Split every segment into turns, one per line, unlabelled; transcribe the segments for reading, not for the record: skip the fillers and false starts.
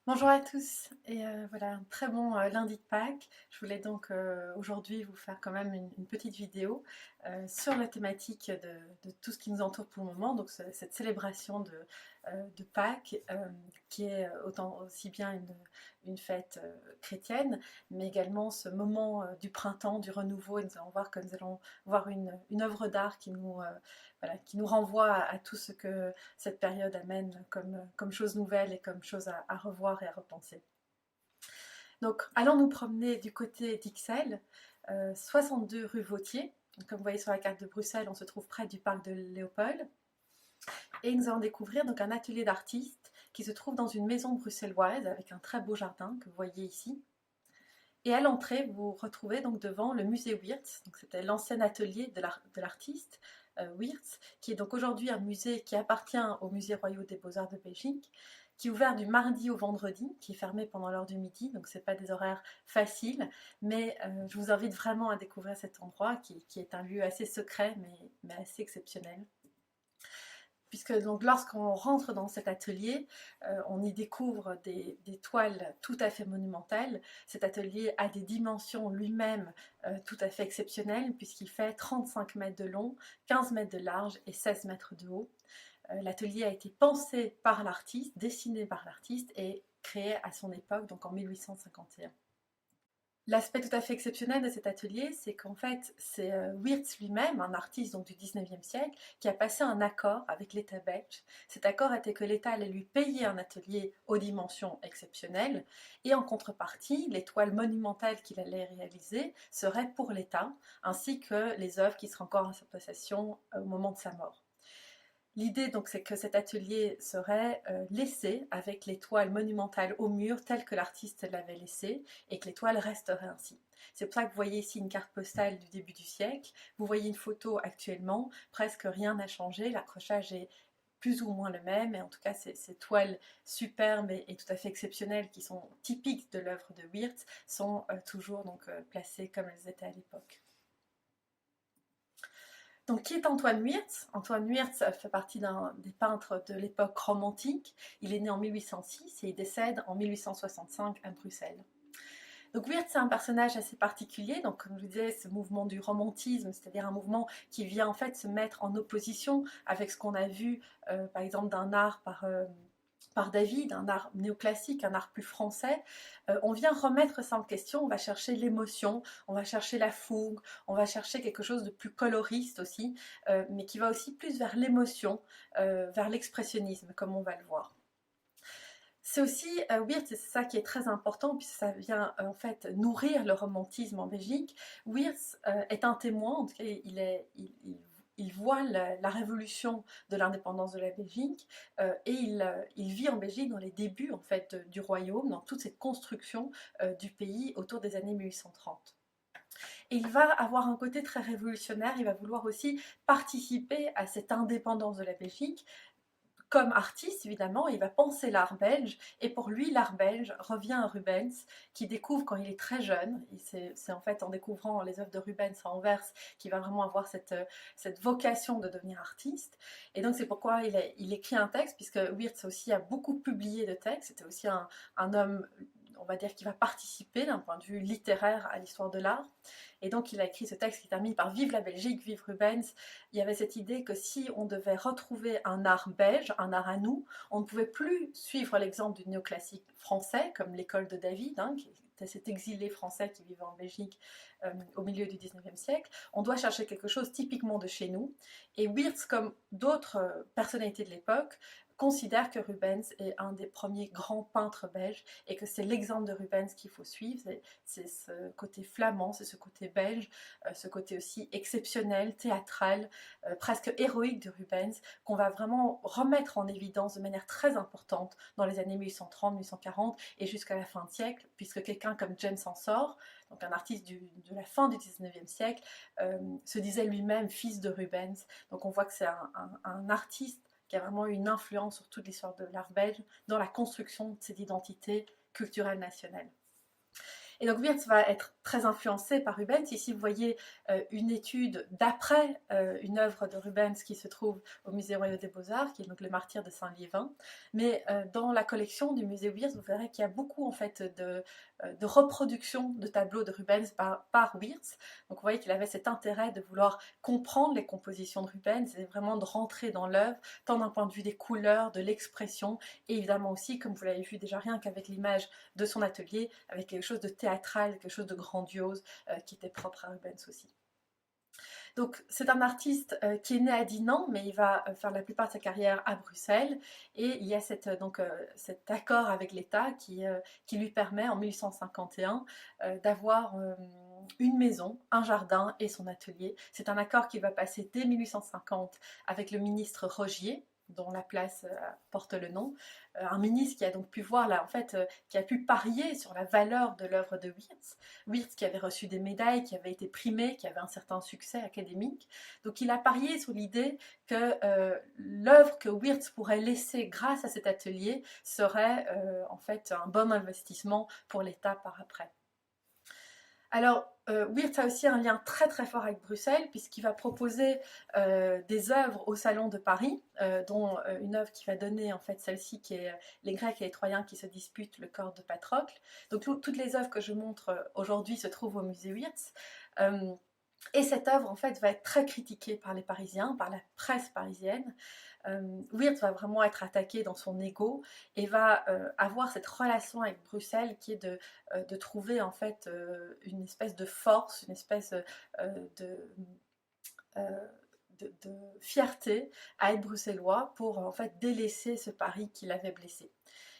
Bonjour à tous et voilà un très bon lundi de Pâques. Je voulais donc aujourd'hui vous faire quand même une petite vidéo sur la thématique de tout ce qui nous entoure pour le moment, donc cette célébration de Pâques qui est autant aussi bien une fête chrétienne, mais également ce moment du printemps, du renouveau, et nous allons voir que nous allons voir une œuvre d'art voilà, qui nous renvoie à tout ce que cette période amène comme chose nouvelle et comme chose à revoir et à repenser. Donc, allons nous promener du côté d'Ixelles, 62 rue Vautier. Comme vous voyez sur la carte de Bruxelles, on se trouve près du parc de Léopold. Et nous allons découvrir donc un atelier d'artistes qui se trouve dans une maison bruxelloise avec un très beau jardin que vous voyez ici. Et à l'entrée, vous vous retrouvez donc devant le musée Wiertz. C'était l'ancien atelier de l'artiste Wiertz, qui est donc aujourd'hui un musée qui appartient au Musée royal des Beaux-Arts de Belgique, qui est ouvert du mardi au vendredi, qui est fermé pendant l'heure du midi, donc ce n'est pas des horaires faciles, mais je vous invite vraiment à découvrir cet endroit qui est un lieu assez secret, mais assez exceptionnel. Puisque donc lorsqu'on rentre dans cet atelier, on y découvre des toiles tout à fait monumentales. Cet atelier a des dimensions lui-même tout à fait exceptionnelles, puisqu'il fait 35 mètres de long, 15 mètres de large et 16 mètres de haut. L'atelier a été pensé par l'artiste, dessiné par l'artiste et créé à son époque, donc en 1851. L'aspect tout à fait exceptionnel de cet atelier, c'est qu'en fait, c'est Wiertz lui-même, un artiste donc, du 19e siècle, qui a passé un accord avec l'État belge. Cet accord était que l'État allait lui payer un atelier aux dimensions exceptionnelles, et en contrepartie, les toiles monumentales qu'il allait réaliser seraient pour l'État, ainsi que les œuvres qui seraient encore en sa possession au moment de sa mort. L'idée donc c'est que cet atelier serait laissé avec les toiles monumentales au mur telles que l'artiste l'avait laissé et que les toiles resteraient ainsi. C'est pour ça que vous voyez ici une carte postale du début du siècle, vous voyez une photo actuellement, presque rien n'a changé, l'accrochage est plus ou moins le même, et en tout cas ces toiles superbes et tout à fait exceptionnelles qui sont typiques de l'œuvre de Wiertz sont toujours donc placées comme elles étaient à l'époque. Donc, qui est Antoine Wiertz? Antoine Wiertz fait partie des peintres de l'époque romantique. Il est né en 1806 et il décède en 1865 à Bruxelles. Donc Wiertz, c'est un personnage assez particulier, donc comme je vous disais, ce mouvement du romantisme, c'est-à-dire un mouvement qui vient en fait se mettre en opposition avec ce qu'on a vu, par exemple, d'un art par David, un art néoclassique, un art plus français. On vient remettre ça en question, on va chercher l'émotion, on va chercher la fougue, on va chercher quelque chose de plus coloriste aussi, mais qui va aussi plus vers l'émotion, vers l'expressionnisme, comme on va le voir. C'est aussi, Wiertz, c'est ça qui est très important, puisque ça vient en fait nourrir le romantisme en Belgique. Wiertz est un témoin, en tout cas il voit la révolution de l'indépendance de la Belgique et il vit en Belgique dans les débuts en fait du royaume, dans toute cette construction du pays autour des années 1830. Et il va avoir un côté très révolutionnaire, il va vouloir aussi participer à cette indépendance de la Belgique, comme artiste, évidemment, il va penser l'art belge, et pour lui, l'art belge revient à Rubens, qui découvre quand il est très jeune, et c'est en fait en découvrant les œuvres de Rubens à Anvers qu'il va vraiment avoir cette vocation de devenir artiste. Et donc c'est pourquoi il écrit un texte, puisque Wiertz aussi a beaucoup publié de textes, c'était aussi un homme, on va dire, qui va participer d'un point de vue littéraire à l'histoire de l'art. Et donc il a écrit ce texte qui termine par Vive la Belgique, vive Rubens. Il y avait cette idée que si on devait retrouver un art belge, un art à nous, on ne pouvait plus suivre l'exemple du néoclassique français, comme l'école de David, qui était cet exilé français qui vivait en Belgique au milieu du 19e siècle. On doit chercher quelque chose typiquement de chez nous. Et Wiertz, comme d'autres personnalités de l'époque, considère que Rubens est un des premiers grands peintres belges et que c'est l'exemple de Rubens qu'il faut suivre. C'est ce côté flamand, c'est ce côté belge, ce côté aussi exceptionnel, théâtral, presque héroïque de Rubens, qu'on va vraiment remettre en évidence de manière très importante dans les années 1830-1840 et jusqu'à la fin du siècle, puisque quelqu'un comme James Ensor, donc un artiste de la fin du 19e siècle, se disait lui-même fils de Rubens. Donc on voit que c'est un artiste qui a vraiment eu une influence sur toute l'histoire de l'art belge dans la construction de cette identité culturelle nationale. Et donc Wiertz va être très influencé par Rubens. Ici, vous voyez une étude d'après une œuvre de Rubens qui se trouve au Musée royal des Beaux-Arts, qui est donc le Martyr de Saint-Liévin. Mais dans la collection du musée Wiertz, vous verrez qu'il y a beaucoup en fait de reproduction de tableaux de Rubens par Wiertz. Donc vous voyez qu'il avait cet intérêt de vouloir comprendre les compositions de Rubens et vraiment de rentrer dans l'œuvre, tant d'un point de vue des couleurs, de l'expression, et évidemment aussi, comme vous l'avez vu déjà rien qu'avec l'image de son atelier, avec quelque chose de théâtral, quelque chose de grandiose qui était propre à Rubens aussi. Donc c'est un artiste qui est né à Dinan, mais il va faire la plupart de sa carrière à Bruxelles, et il y a cet accord avec l'État qui lui permet en 1851 d'avoir une maison, un jardin et son atelier. C'est un accord qui va passer dès 1850 avec le ministre Rogier, dont la place porte le nom, un ministre qui a donc pu voir là, en fait, qui a pu parier sur la valeur de l'œuvre de Wiertz. Wiertz qui avait reçu des médailles, qui avait été primé, qui avait un certain succès académique. Donc il a parié sur l'idée que l'œuvre que Wiertz pourrait laisser grâce à cet atelier serait en fait un bon investissement pour l'État par après. Alors, Wiertz a aussi un lien très très fort avec Bruxelles, puisqu'il va proposer des œuvres au Salon de Paris, dont une œuvre qui va donner en fait celle-ci, qui est les Grecs et les Troyens qui se disputent le corps de Patrocle. Donc toutes les œuvres que je montre aujourd'hui se trouvent au musée Wiertz. Et cette œuvre en fait va être très critiquée par les Parisiens, par la presse parisienne. Wiertz va vraiment être attaqué dans son ego et va avoir cette relation avec Bruxelles qui est de trouver en fait une espèce de force, une espèce de fierté à être bruxellois pour en fait délaisser ce Paris qui l'avait blessé.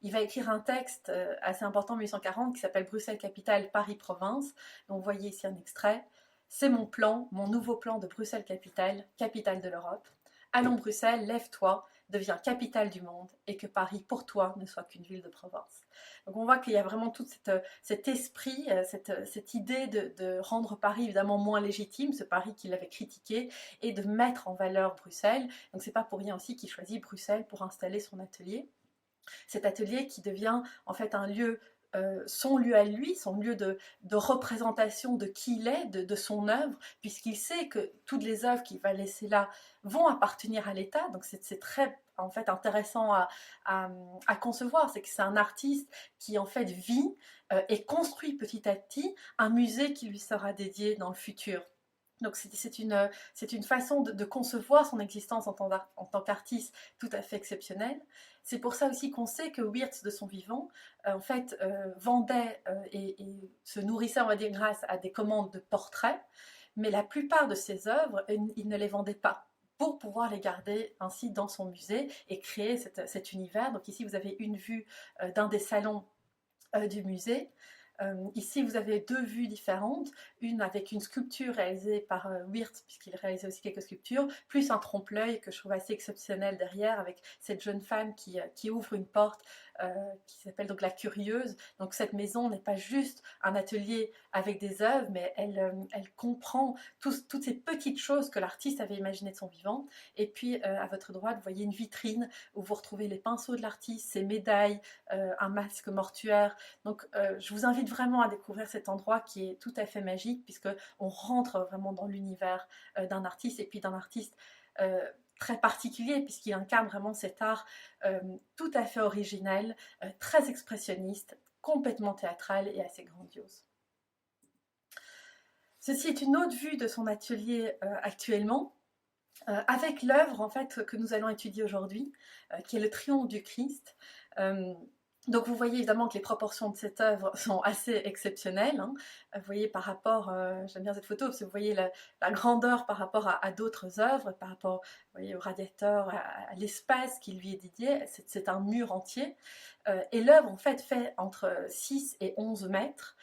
Il va écrire un texte assez important en 1840 qui s'appelle Bruxelles capitale, Paris province. Donc vous voyez ici un extrait. C'est mon plan, mon nouveau plan de Bruxelles capitale, capitale de l'Europe. Allons Bruxelles, lève-toi, deviens capitale du monde, et que Paris pour toi ne soit qu'une ville de province. Donc on voit qu'il y a vraiment tout cet esprit, cette idée de rendre Paris évidemment moins légitime, ce Paris qu'il avait critiqué, et de mettre en valeur Bruxelles. Donc c'est pas pour rien aussi qu'il choisit Bruxelles pour installer son atelier. Cet atelier qui devient en fait un lieu, son lieu à lui, son lieu de représentation de qui il est, de son œuvre, puisqu'il sait que toutes les œuvres qu'il va laisser là vont appartenir à l'État. Donc c'est très en fait intéressant à concevoir, c'est que c'est un artiste qui en fait vit et construit petit à petit un musée qui lui sera dédié dans le futur. Donc c'est une façon de concevoir son existence en tant qu'artiste tout à fait exceptionnelle. C'est pour ça aussi qu'on sait que Wiertz, de son vivant, en fait, vendait et se nourrissait, on va dire, grâce à des commandes de portraits, mais la plupart de ses œuvres, il ne les vendait pas pour pouvoir les garder ainsi dans son musée et créer cet univers. Donc ici, vous avez une vue d'un des salons du musée. Ici, vous avez deux vues différentes, une avec une sculpture réalisée par Wiertz, puisqu'il réalisait aussi quelques sculptures, plus un trompe-l'œil que je trouve assez exceptionnel derrière, avec cette jeune femme qui ouvre une porte, qui s'appelle donc La Curieuse. Donc cette maison n'est pas juste un atelier avec des œuvres, mais elle comprend toutes ces petites choses que l'artiste avait imaginées de son vivant. Et puis à votre droite, vous voyez une vitrine où vous retrouvez les pinceaux de l'artiste, ses médailles, un masque mortuaire. Donc je vous invite vraiment à découvrir cet endroit qui est tout à fait magique, puisque on rentre vraiment dans l'univers d'un artiste, et puis d'un artiste très particulier, puisqu'il incarne vraiment cet art tout à fait original, très expressionniste, complètement théâtral et assez grandiose. Ceci est une autre vue de son atelier actuellement, avec l'œuvre en fait que nous allons étudier aujourd'hui, qui est le Triomphe du Christ. Donc vous voyez évidemment que les proportions de cette œuvre sont assez exceptionnelles. Hein. Vous voyez par rapport, j'aime bien cette photo, parce que vous voyez la grandeur par rapport à d'autres œuvres, par rapport, vous voyez, au radiateur, à l'espace qui lui est dédié. C'est un mur entier. Et l'œuvre en fait entre 6 et 11 mètres.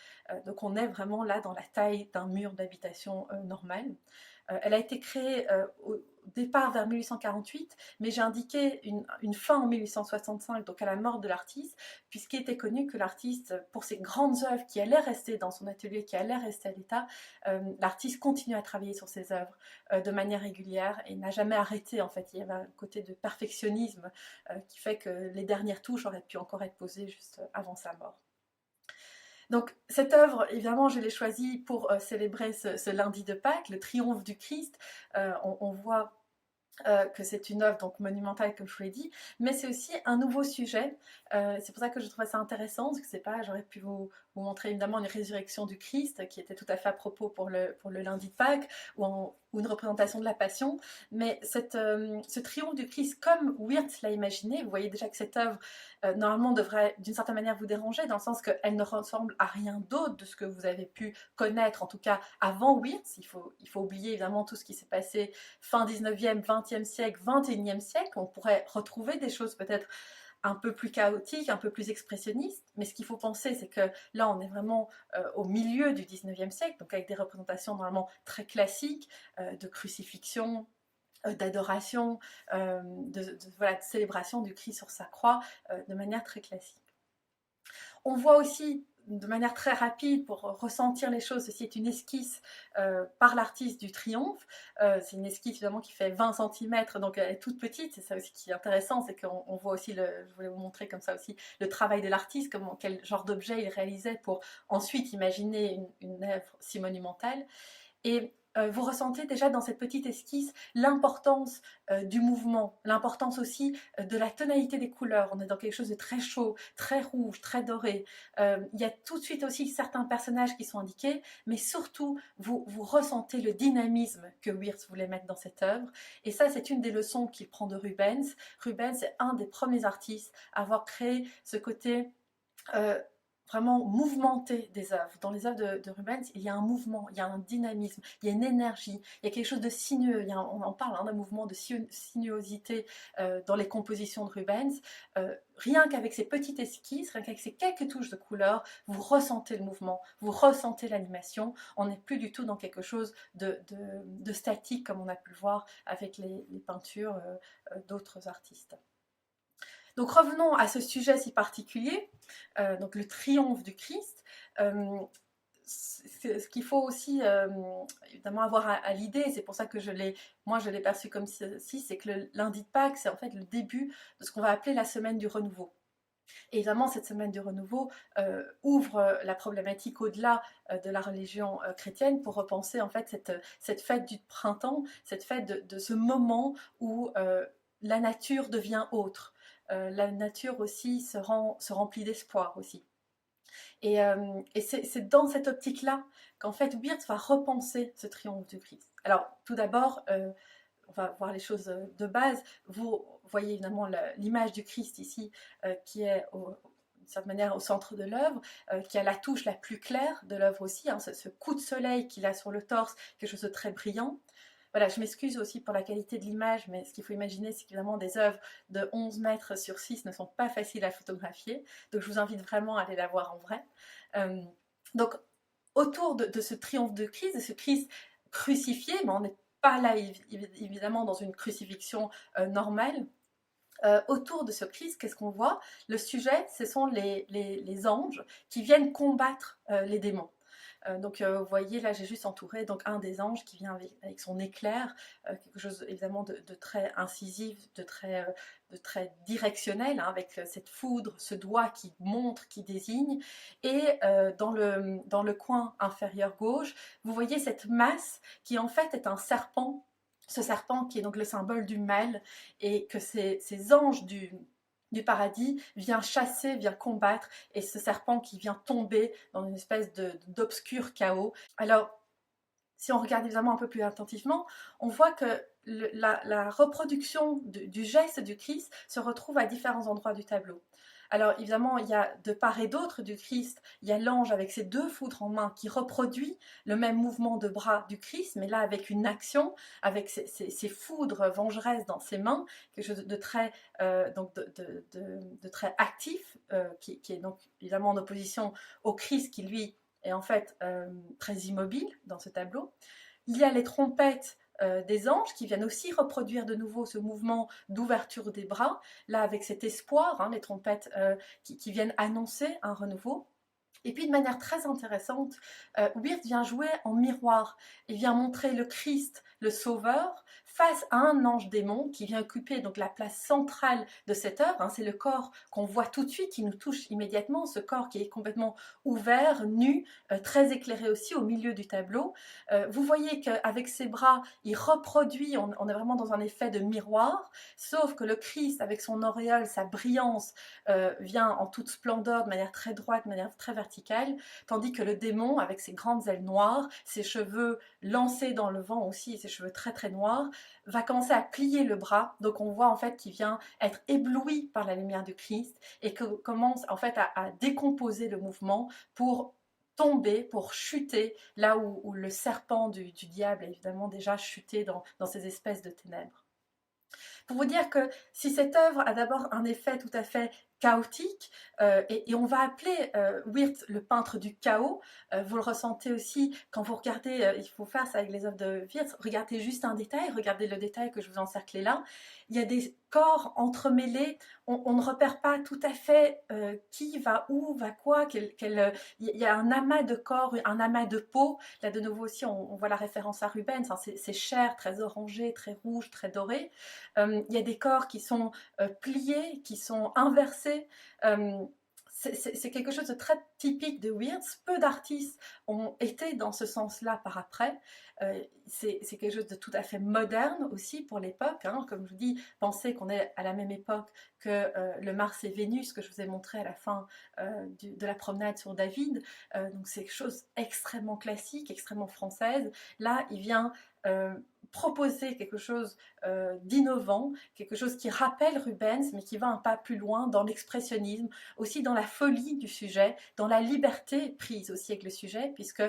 Donc on est vraiment là dans la taille d'un mur d'habitation normal. Elle a été créée au départ vers 1848, mais j'ai indiqué une fin en 1865, donc à la mort de l'artiste, puisqu'il était connu que l'artiste, pour ses grandes œuvres qui allaient rester dans son atelier, qui allaient rester à l'état, l'artiste continue à travailler sur ses œuvres de manière régulière et n'a jamais arrêté. En fait, il y avait un côté de perfectionnisme qui fait que les dernières touches auraient pu encore être posées juste avant sa mort. Donc cette œuvre, évidemment, je l'ai choisie pour célébrer ce lundi de Pâques, le triomphe du Christ. On voit que c'est une œuvre donc monumentale comme je vous l'ai dit, mais c'est aussi un nouveau sujet. C'est pour ça que je trouvais ça intéressant, parce que c'est pas, j'aurais pu vous montrer évidemment une résurrection du Christ qui était tout à fait à propos pour le lundi de Pâques, ou une représentation de la Passion, mais ce triomphe du Christ comme Wirth l'a imaginé, vous voyez déjà que cette œuvre normalement devrait d'une certaine manière vous déranger, dans le sens qu'elle ne ressemble à rien d'autre de ce que vous avez pu connaître, en tout cas avant Wirth. Il faut oublier évidemment tout ce qui s'est passé fin 19e, 20e siècle, 21e siècle. On pourrait retrouver des choses peut-être un peu plus chaotiques, un peu plus expressionnistes, mais ce qu'il faut penser, c'est que là, on est vraiment au milieu du 19e siècle, donc avec des représentations normalement très classiques, de crucifixion, d'adoration, voilà, de célébration du Christ sur sa croix, de manière très classique. On voit aussi de manière très rapide, pour ressentir les choses, ceci est une esquisse par l'artiste du Triomphe. C'est une esquisse évidemment qui fait 20 cm, donc elle est toute petite. C'est ça aussi qui est intéressant, c'est qu'on voit aussi, je voulais vous montrer comme ça aussi, le travail de l'artiste, quel genre d'objet il réalisait pour ensuite imaginer une œuvre si monumentale. Et vous ressentez déjà dans cette petite esquisse l'importance du mouvement, l'importance aussi de la tonalité des couleurs. On est dans quelque chose de très chaud, très rouge, très doré. Il y a tout de suite aussi certains personnages qui sont indiqués, mais surtout, vous ressentez le dynamisme que Wirth voulait mettre dans cette œuvre. Et ça, c'est une des leçons qu'il prend de Rubens. Rubens est un des premiers artistes à avoir créé ce côté vraiment mouvementé des œuvres. Dans les œuvres de Rubens, il y a un mouvement, il y a un dynamisme, il y a une énergie, il y a quelque chose de sinueux. On en parle d'un mouvement de sinuosité dans les compositions de Rubens. Rien qu'avec ces petites esquisses, rien qu'avec ces quelques touches de couleur, vous ressentez le mouvement, vous ressentez l'animation. On n'est plus du tout dans quelque chose de statique comme on a pu le voir avec les peintures d'autres artistes. Donc revenons à ce sujet si particulier, donc le triomphe du Christ. Ce qu'il faut aussi évidemment avoir à l'idée, c'est pour ça que moi je l'ai perçu comme ceci, c'est que le lundi de Pâques, c'est en fait le début de ce qu'on va appeler la semaine du renouveau. Et évidemment, cette semaine du renouveau ouvre la problématique au-delà de la religion chrétienne, pour repenser en fait cette fête du printemps, cette fête de ce moment où la nature devient autre. La nature aussi se remplit d'espoir aussi. Et c'est dans cette optique-là qu'en fait Wirth va repenser ce triomphe du Christ. Alors tout d'abord, on va voir les choses de base. Vous voyez évidemment l'image du Christ ici, qui est d'une certaine manière au centre de l'œuvre, qui a la touche la plus claire de l'œuvre aussi, hein, ce coup de soleil qu'il a sur le torse, quelque chose de très brillant. Voilà, je m'excuse aussi pour la qualité de l'image, mais ce qu'il faut imaginer, c'est qu'évidemment des œuvres de 11 mètres sur 6 ne sont pas faciles à photographier, donc je vous invite vraiment à aller la voir en vrai. Donc autour de ce triomphe de Christ, de ce Christ crucifié, mais on n'est pas là évidemment dans une crucifixion normale. Autour de ce Christ, qu'est-ce qu'on voit? Le sujet, ce sont les anges qui viennent combattre les démons. Donc vous voyez là, j'ai juste entouré donc un des anges qui vient avec son éclair, quelque chose évidemment de très incisif, de très directionnel, hein, avec cette foudre, ce doigt qui montre, qui désigne. Et dans le coin inférieur gauche, vous voyez cette masse qui en fait est un serpent, ce serpent qui est donc le symbole du mal, et que ces anges du paradis vient chasser, vient combattre, et ce serpent qui vient tomber dans une espèce d'obscur chaos. Alors, si on regarde évidemment un peu plus attentivement, on voit que la reproduction du geste du Christ se retrouve à différents endroits du tableau. Alors évidemment, il y a de part et d'autre du Christ, il y a l'ange avec ses deux foudres en main qui reproduit le même mouvement de bras du Christ, mais là avec une action, avec ses foudres vengeresses dans ses mains, quelque chose de très, de très actif, qui est donc évidemment en opposition au Christ qui lui est en fait très immobile dans ce tableau. Il y a les trompettes des anges qui viennent aussi reproduire de nouveau ce mouvement d'ouverture des bras, là avec cet espoir, hein, les trompettes qui viennent annoncer un renouveau. Et puis de manière très intéressante, Wirth vient jouer en miroir. Il vient montrer le Christ, le Sauveur, face à un ange démon qui vient occuper donc la place centrale de cette œuvre. Hein. C'est le corps qu'on voit tout de suite, qui nous touche immédiatement, ce corps qui est complètement ouvert, nu, très éclairé aussi au milieu du tableau. Vous voyez qu'avec ses bras, il reproduit, on est vraiment dans un effet de miroir, sauf que le Christ, avec son auréole, sa brillance, vient en toute splendeur, de manière très droite, de manière très verticale, tandis que le démon, avec ses grandes ailes noires, ses cheveux lancés dans le vent aussi, et ses cheveux très très noirs, va commencer à plier le bras. Donc on voit en fait qu'il vient être ébloui par la lumière du Christ et que commence en fait à décomposer le mouvement pour tomber, pour chuter, là où le serpent du diable a évidemment déjà chuté dans ces espèces de ténèbres. Pour vous dire que si cette œuvre a d'abord un effet tout à fait chaotique, et on va appeler Wirth le peintre du chaos, vous le ressentez aussi quand vous regardez, il faut faire ça avec les œuvres de Wirth, regardez juste un détail, regardez le détail que je vous ai encerclé là, il y a des corps entremêlés, on ne repère pas tout à fait qui va où, va quoi, il y a un amas de corps, un amas de peau, là de nouveau aussi on voit la référence à Rubens, hein, c'est chair, très orangé, très rouge, très doré, il y a des corps qui sont pliés, qui sont inversés. C'est quelque chose de très typique de Wirth. Peu d'artistes ont été dans ce sens-là par après. C'est quelque chose de tout à fait moderne aussi pour l'époque. Hein. Comme je vous dis, pensez qu'on est à la même époque que le Mars et Vénus que je vous ai montré à la fin de la promenade sur David. Donc c'est quelque chose extrêmement classique, extrêmement française. Là, il vient proposer quelque chose d'innovant, quelque chose qui rappelle Rubens, mais qui va un pas plus loin dans l'expressionnisme, aussi dans la folie du sujet, dans la liberté prise aussi avec le sujet, puisque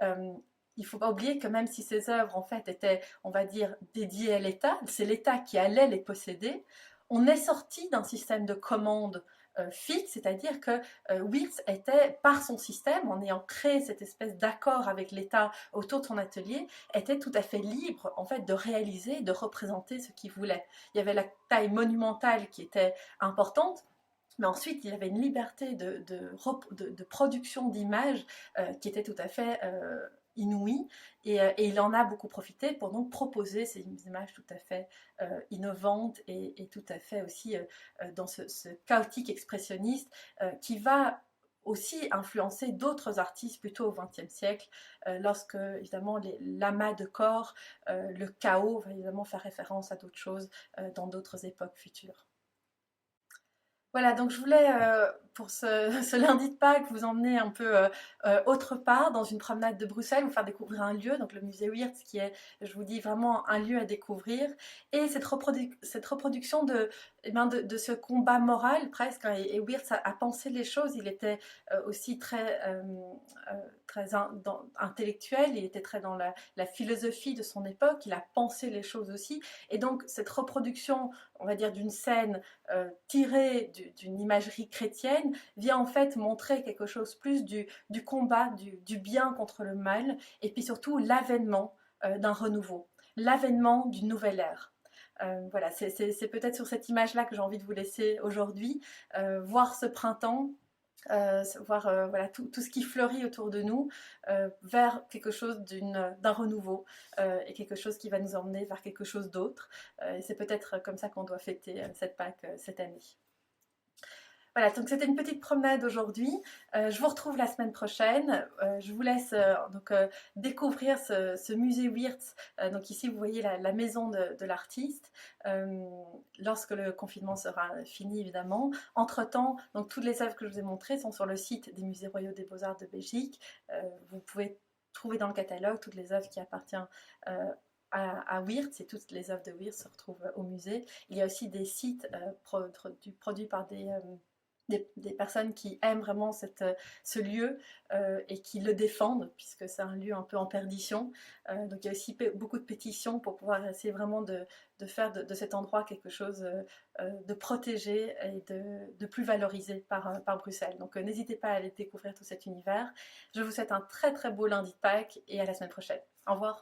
il ne faut pas oublier que même si ces œuvres en fait étaient, on va dire, dédiées à l'État, c'est l'État qui allait les posséder, on est sorti d'un système de commande fixe, c'est-à-dire que Wirth était, par son système, en ayant créé cette espèce d'accord avec l'État autour de son atelier, était tout à fait libre en fait de réaliser, de représenter ce qu'il voulait. Il y avait la taille monumentale qui était importante, mais ensuite, il y avait une liberté de production d'images qui était tout à fait inouïe. Et il en a beaucoup profité pour donc proposer ces images tout à fait innovantes et tout à fait aussi dans ce chaotique expressionniste qui va aussi influencer d'autres artistes plutôt au XXe siècle, lorsque évidemment l'amas de corps, le chaos va évidemment faire référence à d'autres choses dans d'autres époques futures. Voilà, donc je voulais, pour ce lundi de Pâques, vous emmener un peu autre part, dans une promenade de Bruxelles, vous faire découvrir un lieu, donc le musée Wirth, qui est, je vous dis, vraiment un lieu à découvrir, et cette reproduction de ce combat moral presque, hein, et Wirth a pensé les choses, il était aussi très intellectuel, il était très dans la philosophie de son époque, il a pensé les choses aussi, et donc cette reproduction, on va dire, d'une scène tirée d'une imagerie chrétienne vient en fait montrer quelque chose plus du combat, du bien contre le mal, et puis surtout l'avènement d'un renouveau, l'avènement d'une nouvelle ère. Voilà, c'est peut-être sur cette image-là que j'ai envie de vous laisser aujourd'hui, voir ce printemps, voir voilà, tout ce qui fleurit autour de nous vers quelque chose d'un renouveau et quelque chose qui va nous emmener vers quelque chose d'autre. Et c'est peut-être comme ça qu'on doit fêter cette Pâques cette année. Voilà, donc c'était une petite promenade aujourd'hui. Je vous retrouve la semaine prochaine. Je vous laisse donc découvrir ce musée Wirth. Donc ici, vous voyez la maison de l'artiste. Lorsque le confinement sera fini, évidemment. Entre-temps, donc toutes les œuvres que je vous ai montrées sont sur le site des Musées royaux des beaux-arts de Belgique. Vous pouvez trouver dans le catalogue toutes les œuvres qui appartiennent à Wirth, et toutes les œuvres de Wirth se retrouvent au musée. Il y a aussi des sites produits par des personnes qui aiment vraiment ce lieu et qui le défendent, puisque c'est un lieu un peu en perdition. Donc il y a aussi beaucoup de pétitions pour pouvoir essayer vraiment de faire de cet endroit quelque chose de protégé et de plus valorisé par Bruxelles. Donc n'hésitez pas à aller découvrir tout cet univers. Je vous souhaite un très très beau lundi de Pâques et à la semaine prochaine. Au revoir.